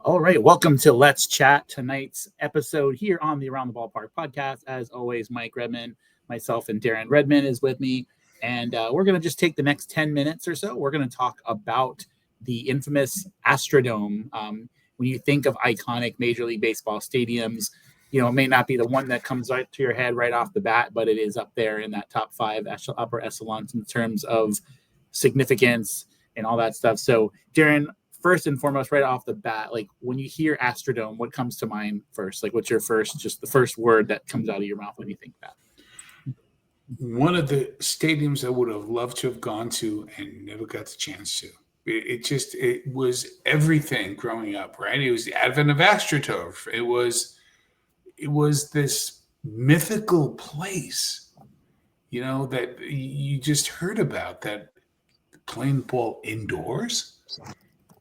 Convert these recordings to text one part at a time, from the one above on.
All right, welcome to Let's Chat, tonight's episode here on the Around the Ballpark podcast. As always, Mike Redman, myself, and Darren Redman is with me, and we're going to just take the next 10 minutes or so. We're going to talk about the infamous Astrodome. When you think of iconic Major League Baseball stadiums, you know, it may not be the one that comes right to your head right off the bat, but it is up there in that top five upper echelons in terms of significance and all that stuff. So, Darren, first and foremost, right off the bat, like when you hear Astrodome, what comes to mind first? Like, what's your the first word that comes out of your mouth when you think that? One of the stadiums I would have loved to have gone to and never got the chance to. It was everything growing up, right? It was the advent of AstroTurf. It was this mythical place, you know, that you just heard about, that playing ball indoors.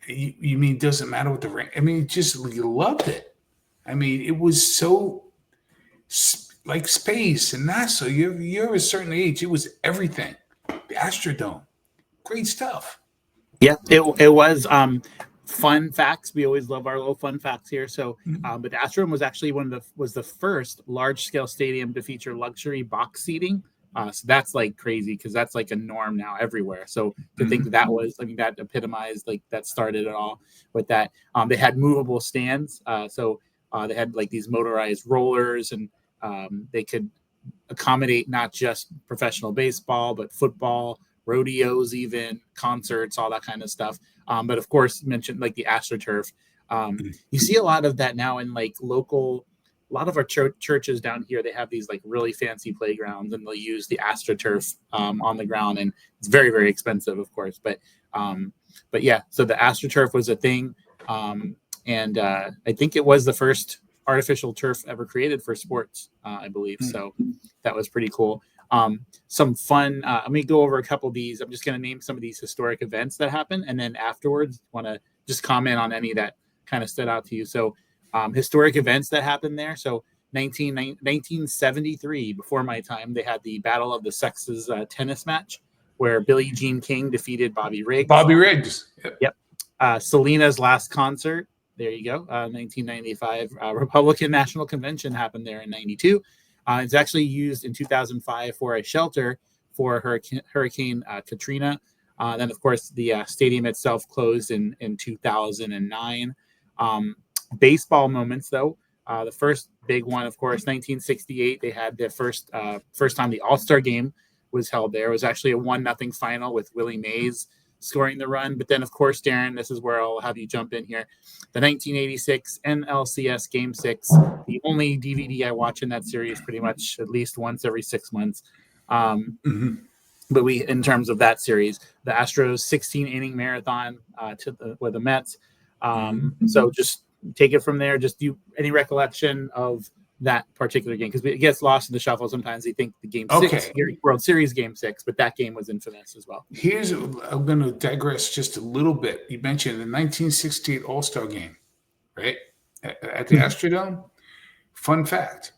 You mean it doesn't matter what the rain? I mean, you loved it. I mean, it was so like space and NASA. You're a certain age. It was everything. The Astrodome, great stuff. Yeah, it was. Fun facts. We always love our little fun facts here. So, but the Astrodome was actually was the first large scale stadium to feature luxury box seating. So that's like crazy because that's like a norm now everywhere. So to think that was, I mean, that epitomized, like that started it all with that. They had movable stands. So they had like these motorized rollers, and they could accommodate not just professional baseball, but football, rodeos, even concerts, all that kind of stuff. But of course, mentioned like the AstroTurf. You see a lot of that now in like a lot of our churches down here, they have these like really fancy playgrounds, and they'll use the AstroTurf on the ground, and it's very, very expensive, of course. But yeah, so the AstroTurf was a thing, and I think it was the first artificial turf ever created for sports, I believe. So that was pretty cool. Some fun. Let me go over a couple of these. I'm just going to name some of these historic events that happened, and then afterwards, want to just comment on any that kind of stood out to you. So. Historic events that happened there. So 1973, before my time, they had the Battle of the Sexes tennis match where Billie Jean King defeated Bobby Riggs. Yep. Selena's last concert. There you go. 1995 Republican National Convention happened there in 92. It's actually used in 2005 for a shelter for Hurricane Katrina. Then, of course, the stadium itself closed in 2009. Baseball moments, though, the first big one, of course, 1968. They had the first time the All-Star game was held there. It was actually a 1-0 final with Willie Mays scoring the run. But then, of course, Darren, this is where I'll have you jump in here. The 1986 NLCS Game 6, the only DVD I watch in that series pretty much at least once every 6 months. But in terms of that series, the Astros 16-inning marathon with the Mets. So just take it from there. Just any recollection of that particular game, because it gets lost in the shuffle. Sometimes they think the Game 6, World Series Game 6, but that game was infamous as well. I'm going to digress just a little bit. You mentioned the 1968 All-Star game, right? At the Astrodome. Fun fact: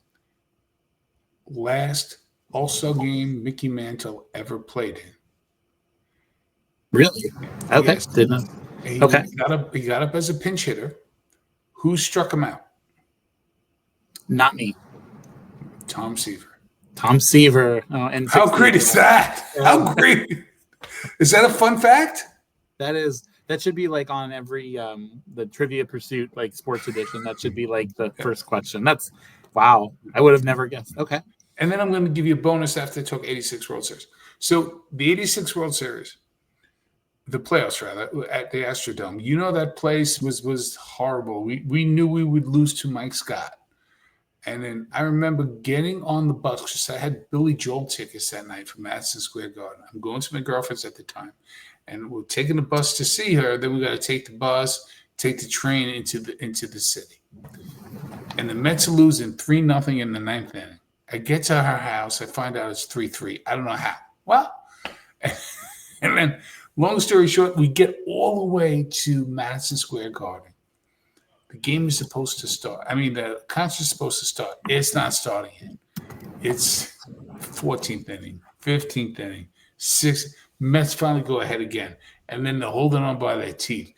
last All-Star game Mickey Mantle ever played in. Really? Okay. Yes. Didn't know. He got up as a pinch hitter. Who struck him out? Not me. Tom Seaver. And how great is that? How great is that? A fun fact? That should be like on every the Trivia Pursuit like sports edition. That should be like the first question. That's wow. I would have never guessed. Okay. And then I'm going to give you a bonus after I talk 86 World Series. So the 86 World Series. The playoffs, rather, at the Astrodome. You know, that place was horrible. We knew we would lose to Mike Scott. And then I remember getting on the bus, because I had Billy Joel tickets that night from Madison Square Garden. I'm going to my girlfriend's at the time. And we're taking the bus to see her. Then we got to take the bus, take the train into the city. And the Mets are losing 3-0 in the ninth inning. I get to her house. I find out it's 3-3. I don't know how. Well, and then... long story short, we get all the way to Madison Square Garden. The game is supposed to start. I mean, the concert's supposed to start. It's not starting yet. It's 14th inning, 15th inning, 6th. Mets finally go ahead again. And then they're holding on by their teeth.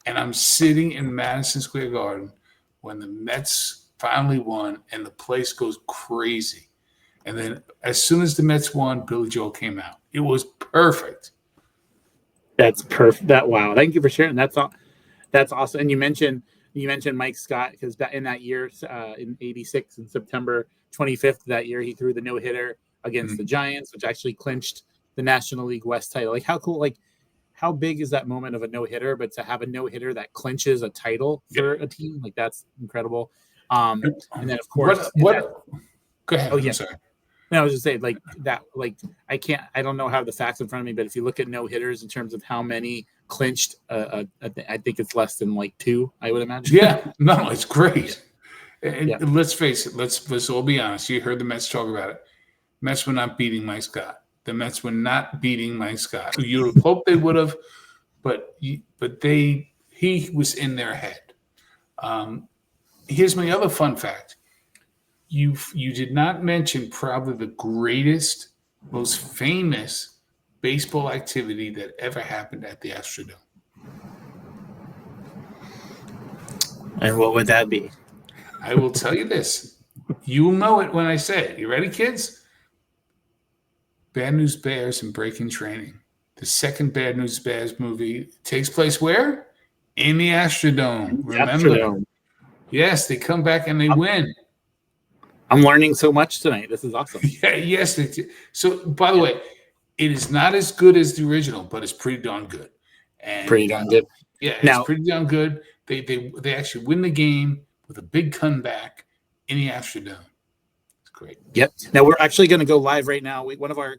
And I'm sitting in Madison Square Garden when the Mets finally won, and the place goes crazy. And then as soon as the Mets won, Billy Joel came out. It was perfect. That's perfect. Wow. Thank you for sharing. That's all. That's awesome. And you mentioned Mike Scott, because in that year, in '86, in September 25th that year, he threw the no hitter against the Giants, which actually clinched the National League West title. Like, how cool! Like, how big is that moment of a no hitter? But to have a no hitter that clinches a title for a team, like, that's incredible. And then of course, Go ahead. Oh yeah. I'm sorry. No, I was just saying, like, that. Like, I don't know how the facts in front of me, but if you look at no hitters in terms of how many clinched, I think it's less than like 2, I would imagine. Yeah, no, it's great. And Yeah. let's face it. Let's all be honest. You heard the Mets talk about it. Mets were not beating Mike Scott. The Mets were not beating Mike Scott. You would have hoped they would have, but he was in their head. Here's my other fun fact. You did not mention probably the greatest, most famous baseball activity that ever happened at the Astrodome. And what would that be? I will tell you this. You'll know it when I say it. You ready, kids? Bad News Bears and Breaking Training. The second Bad News Bears movie takes place where? In the Astrodome. Remember? Astrodome. Yes, they come back and they win. I'm learning so much tonight. This is awesome. Yeah, yes. So, by the way, it is not as good as the original, but it's pretty darn good. And, pretty darn good. Yeah, it's pretty darn good. They actually win the game with a big comeback in the Astrodome. It's great. Yep. Now we're actually going to go live right now. One of our,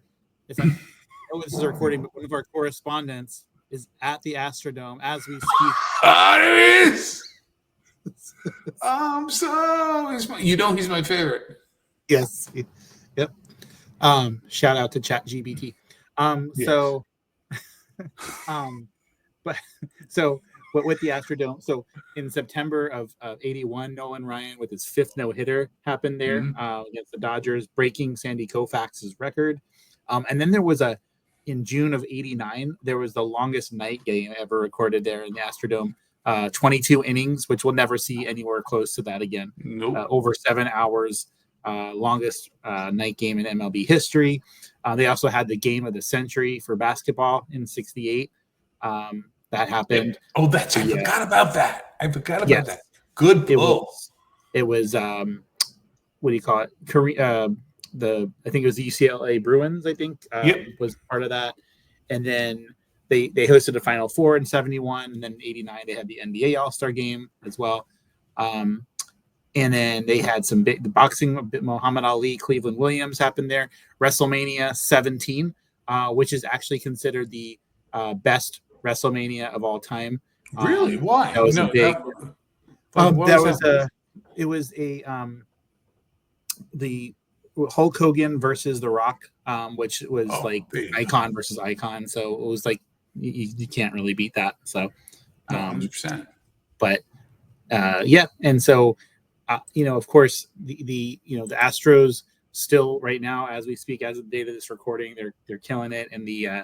this is a recording, but one of our correspondents is at the Astrodome as we speak. There it is. He's my favorite. Yes. Yep. Shout out to ChatGPT. Yes. But with the Astrodome, so in September of '81, Nolan Ryan with his 5th no-hitter happened there against the Dodgers, breaking Sandy Koufax's record. And then there was in June of '89, there was the longest night game ever recorded there in the Astrodome. 22 innings, which we'll never see anywhere close to that again. Nope. Over 7 hours, longest night game in MLB history. They also had the game of the century for basketball in '68. That happened. Yeah. Oh, I forgot about that. That. Good pull. It was what do you call it? I think it was the UCLA Bruins, I think, was part of that. And then they hosted a Final Four in '71, and then in '89 they had the NBA All-Star Game as well. And then they had the boxing, Muhammad Ali, Cleveland Williams happened there. WrestleMania 17, which is actually considered the best WrestleMania of all time. Really? Why? That was a big. The Hulk Hogan versus The Rock, which was icon versus icon. So it was like you can't really beat that. So, 100%. But and so of course the Astros still right now as we speak, as of the date of this recording, they're killing it in the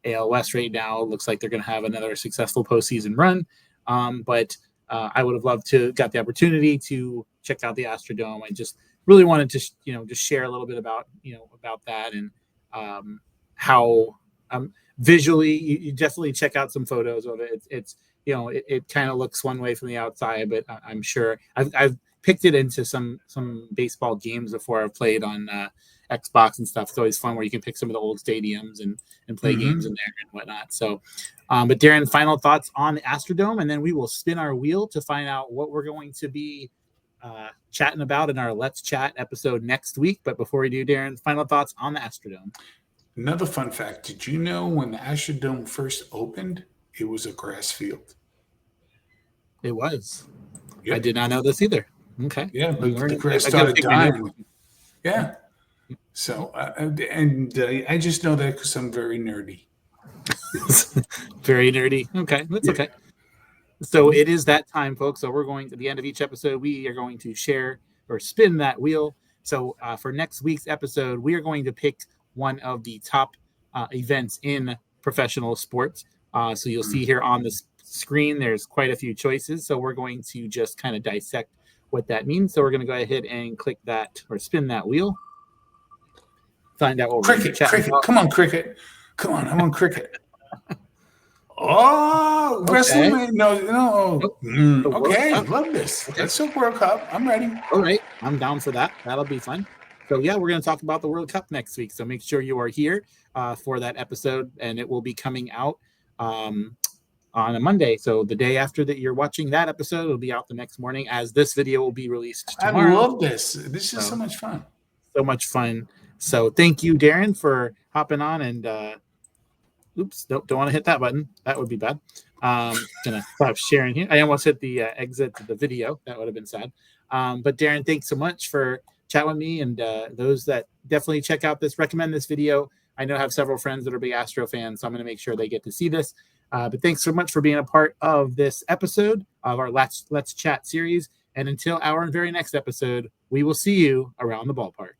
AL West right now. It looks like they're going to have another successful postseason run. But I would have loved to got the opportunity to check out the Astrodome. I just really wanted to just share a little bit about that and how visually you definitely check out some photos of it. It's it kind of looks one way from the outside, but I'm sure I've picked it into some baseball games before. I've played on Xbox and stuff. It's always fun where you can pick some of the old stadiums and play games in there and whatnot. So, but Darren, final thoughts on the Astrodome, and then we will spin our wheel to find out what we're going to be chatting about in our Let's Chat episode next week. But before we do, Darren, final thoughts on the Astrodome. Another fun fact. Did you know when the Astrodome first opened, it was a grass field? It was. Yep. I did not know this either. Okay. Yeah, the grass started dying. Yeah. So, I just know that because I'm very nerdy. Very nerdy. Okay, that's okay. So it is that time, folks. So we're going to the end of each episode. We are going to share or spin that wheel. So for next week's episode, we are going to pick one of the top events in professional sports. So you'll see here on this screen, there's quite a few choices. So we're going to just kind of dissect what that means. So we're going to go ahead and click that or spin that wheel. Find out what Cricket. Come on, Cricket. Come on, I want Cricket. Oh, Okay. wrestling? No. Okay, Cup. love this. Okay. Let's talk World Cup. I'm ready. All right, I'm down for that. That'll be fun. So yeah, we're going to talk about the World Cup next week. So make sure you are here for that episode, and it will be coming out on a Monday. So the day after that you're watching that episode, it'll be out the next morning, as this video will be released tomorrow. I love this. This is so much fun. So much fun. So thank you, Darren, for hopping on and oops, don't want to hit that button. That would be bad. Gonna stop sharing here. I almost hit the exit to the video. That would have been sad. But Darren, thanks so much for chatting with me, and those that definitely check out this, recommend this video. I know I have several friends that are big Astro fans, so I'm going to make sure they get to see this. But thanks so much for being a part of this episode of our Let's Chat series. And until our very next episode, we will see you around the ballpark.